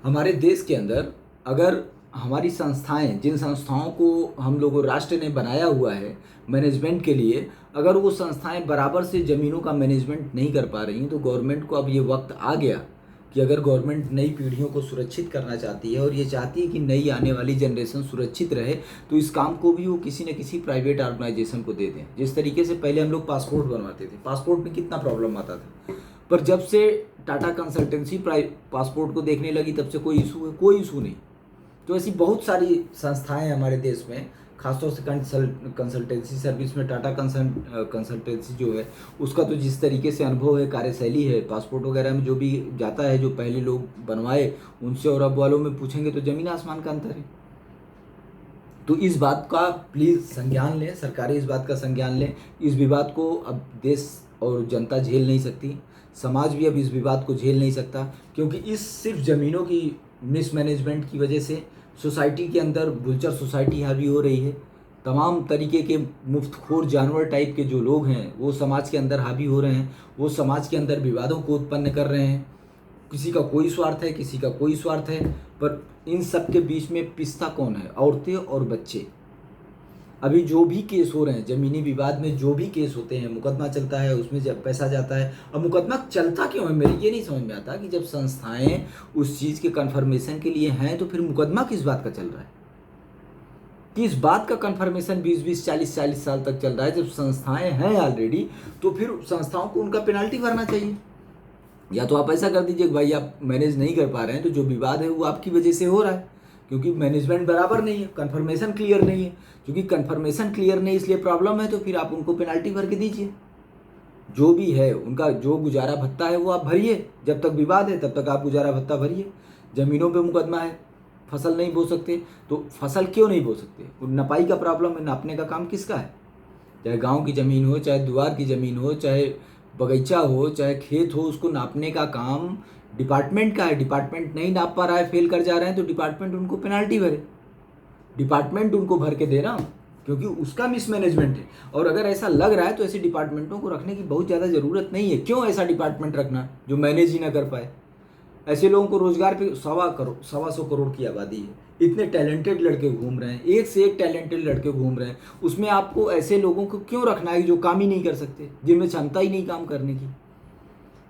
हमारे देश के अंदर अगर हमारी संस्थाएं, जिन संस्थाओं को हम लोगों राष्ट्र ने बनाया हुआ है मैनेजमेंट के लिए, अगर वो संस्थाएं बराबर से ज़मीनों का मैनेजमेंट नहीं कर पा रही हैं, तो गवर्नमेंट को अब ये वक्त आ गया कि अगर गवर्नमेंट नई पीढ़ियों को सुरक्षित करना चाहती है और ये चाहती है कि नई आने वाली जनरेशन सुरक्षित रहे, तो इस काम को भी वो किसी न किसी प्राइवेट ऑर्गेनाइजेशन को दे दें। जिस तरीके से पहले हम लोग पासपोर्ट बनवाते थे, पासपोर्ट में कितना प्रॉब्लम आता था, पर जब से टाटा कंसल्टेंसी पासपोर्ट को देखने लगी तब से कोई इशू नहीं। तो ऐसी बहुत सारी संस्थाएं हमारे देश में, खासतौर से कंसल्टेंसी सर्विस में टाटा कंसल्टेंसी जो है उसका तो जिस तरीके से अनुभव है, कार्यशैली है, पासपोर्ट वगैरह में जो भी जाता है, जो पहले लोग बनवाए उनसे और अब वालों में पूछेंगे तो ज़मीन आसमान का अंतर है। तो इस बात का प्लीज़ संज्ञान लें, सरकारें इस बात का संज्ञान लें। इस विवाद को अब देश और जनता झेल नहीं सकती, समाज भी अब इस विवाद को झेल नहीं सकता, क्योंकि इस सिर्फ ज़मीनों की मिसमैनेजमेंट की वजह से सोसाइटी के अंदर बुलचर सोसाइटी हावी हो रही है। तमाम तरीके के मुफ्तखोर जानवर टाइप के जो लोग हैं वो समाज के अंदर हावी हो रहे हैं, वो समाज के अंदर विवादों को उत्पन्न कर रहे हैं। किसी का कोई स्वार्थ है, किसी का कोई स्वार्थ है, पर इन सब के बीच में पिसता कौन है? औरतें और बच्चे। अभी जो भी केस हो रहे हैं ज़मीनी विवाद में, जो भी केस होते हैं, मुकदमा चलता है, उसमें जब पैसा जाता है। अब मुकदमा चलता क्यों है, मेरी ये नहीं समझ में आता कि जब संस्थाएं उस चीज़ के कन्फर्मेशन के लिए हैं तो फिर मुकदमा किस बात का चल रहा है? किस बात का कन्फर्मेशन 20-20, 40-40 साल तक चल रहा है? जब संस्थाएं हैं ऑलरेडी तो फिर संस्थाओं को उनका पेनाल्टी भरना चाहिए। या तो आप ऐसा कर दीजिए कि भाई आप मैनेज नहीं कर पा रहे हैं तो जो विवाद है वो आपकी वजह से हो रहा है, क्योंकि मैनेजमेंट बराबर नहीं है, कन्फर्मेशन क्लियर नहीं है। क्योंकि कन्फर्मेशन क्लियर नहीं इसलिए प्रॉब्लम है, तो फिर आप उनको पेनाल्टी भर के दीजिए। जो भी है उनका जो गुजारा भत्ता है वो आप भरिए। जब तक विवाद है तब तक आप गुजारा भत्ता भरिए। ज़मीनों पे मुकदमा है, फसल नहीं बो सकते तो फसल क्यों नहीं बो सकते? नपाई का प्रॉब्लम है, नापने का काम किसका है? चाहे गांव की ज़मीन हो, चाहे द्वार की ज़मीन हो, चाहे बगीचा हो, चाहे खेत हो, उसको नापने का काम डिपार्टमेंट का है। डिपार्टमेंट नहीं नाप पा रहा है, फेल कर जा रहे हैं, तो डिपार्टमेंट उनको पेनाल्टी भरे, डिपार्टमेंट उनको भर के दे रहा, क्योंकि उसका मिसमैनेजमेंट है। और अगर ऐसा लग रहा है तो ऐसे डिपार्टमेंटों को रखने की बहुत ज़्यादा ज़रूरत नहीं है। क्यों ऐसा डिपार्टमेंट रखना जो मैनेज ही ना कर पाए? ऐसे लोगों को रोजगार पे 125 करोड़ की आबादी है, इतने टैलेंटेड लड़के घूम रहे हैं, एक से एक टैलेंटेड लड़के घूम रहे हैं, उसमें आपको ऐसे लोगों को क्यों रखना है जो काम ही नहीं कर सकते, जिनमें क्षमता ही नहीं काम करने की,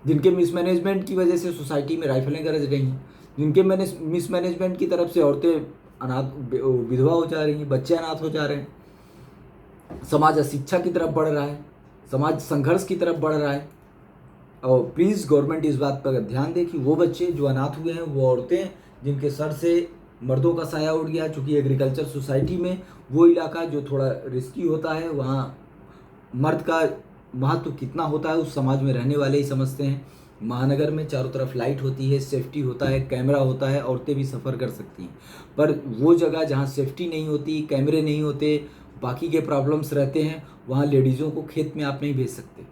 जिनके मिसमैनेजमेंट की वजह से सोसाइटी में राइफलें गरज रही हैं, जिनके मिसमैनेजमेंट की तरफ से औरतें अनाथ विधवा हो जा रही हैं, बच्चे अनाथ हो जा रहे हैं, समाज अशिक्षा की तरफ बढ़ रहा है, समाज संघर्ष की तरफ बढ़ रहा है। और प्लीज़ गवर्नमेंट इस बात पर ध्यान दे कि वो बच्चे जो अनाथ हुए हैं, वो औरतें जिनके सर से मर्दों का साया उड़ गया, चूँकि एग्रीकल्चर सोसाइटी में वो इलाका जो थोड़ा रिस्की होता है, वहाँ मर्द का महत्व कितना होता है उस समाज में रहने वाले ही समझते हैं। महानगर में चारों तरफ लाइट होती है, सेफ्टी होता है, कैमरा होता है, औरतें भी सफ़र कर सकती हैं। पर वो जगह जहाँ सेफ्टी नहीं होती, कैमरे नहीं होते, बाकी के प्रॉब्लम्स रहते हैं, वहाँ लेडीज़ों को खेत में आप नहीं भेज सकते,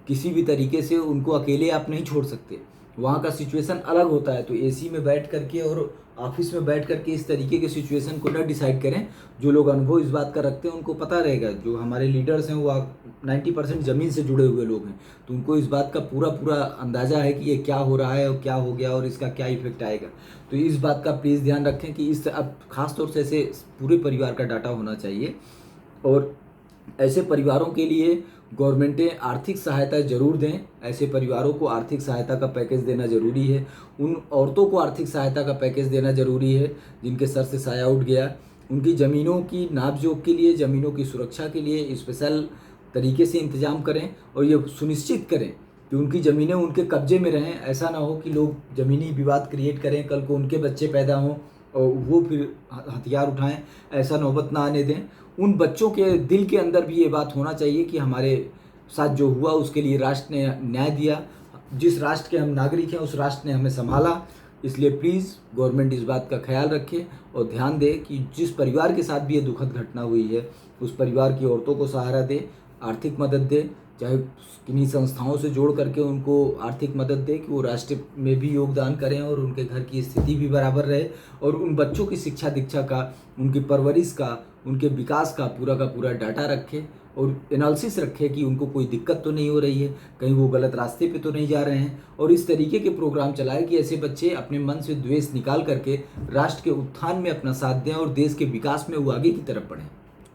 किसी भी तरीके से उनको अकेले आप नहीं छोड़ सकते। वहाँ का सिचुएशन अलग होता है। तो एसी में बैठ करके और ऑफिस में बैठ करके इस तरीके के सिचुएशन को न डिसाइड करें। जो लोग अनुभव इस बात का रखते हैं उनको पता रहेगा, जो हमारे लीडर्स हैं वो 90% ज़मीन से जुड़े हुए लोग हैं, तो उनको इस बात का पूरा पूरा अंदाज़ा है कि ये क्या हो रहा है और क्या हो गया और इसका क्या इफेक्ट आएगा। तो इस बात का प्लीज़ ध्यान रखें कि इस अब ख़ास तौर से ऐसे पूरे परिवार का डाटा होना चाहिए। और ऐसे परिवारों के लिए गवर्नमेंटें आर्थिक सहायता ज़रूर दें। ऐसे परिवारों को आर्थिक सहायता का पैकेज देना ज़रूरी है। उन औरतों को आर्थिक सहायता का पैकेज देना ज़रूरी है जिनके सर से साया उठ गया। उनकी ज़मीनों की नाप जोख के लिए, ज़मीनों की सुरक्षा के लिए स्पेशल तरीके से इंतज़ाम करें और ये सुनिश्चित करें कि उनकी ज़मीनें उनके कब्जे में रहें। ऐसा ना हो कि लोग ज़मीनी विवाद क्रिएट करें, कल को उनके बच्चे पैदा हों और वो फिर हथियार उठाएं, ऐसा नौबत ना आने दें। उन बच्चों के दिल के अंदर भी ये बात होना चाहिए कि हमारे साथ जो हुआ उसके लिए राष्ट्र ने न्याय दिया, जिस राष्ट्र के हम नागरिक हैं उस राष्ट्र ने हमें संभाला। इसलिए प्लीज़ गवर्नमेंट इस बात का ख्याल रखे और ध्यान दे कि जिस परिवार के साथ भी ये दुखद घटना हुई है उस परिवार की औरतों को सहारा दे, आर्थिक मदद दे, चाहे किन्हीं संस्थाओं से जोड़ करके उनको आर्थिक मदद दे कि वो राष्ट्र में भी योगदान करें और उनके घर की स्थिति भी बराबर रहे, और उन बच्चों की शिक्षा दीक्षा का, उनकी परवरिश का, उनके विकास का पूरा डाटा रखे और एनालिसिस रखे कि उनको कोई दिक्कत तो नहीं हो रही है, कहीं वो गलत रास्ते पे तो नहीं जा रहे हैं, और इस तरीके के प्रोग्राम चलाए कि ऐसे बच्चे अपने मन से द्वेष निकाल करके राष्ट्र के उत्थान में अपना साथ दें और देश के विकास में वो आगे की तरफ बढ़ें।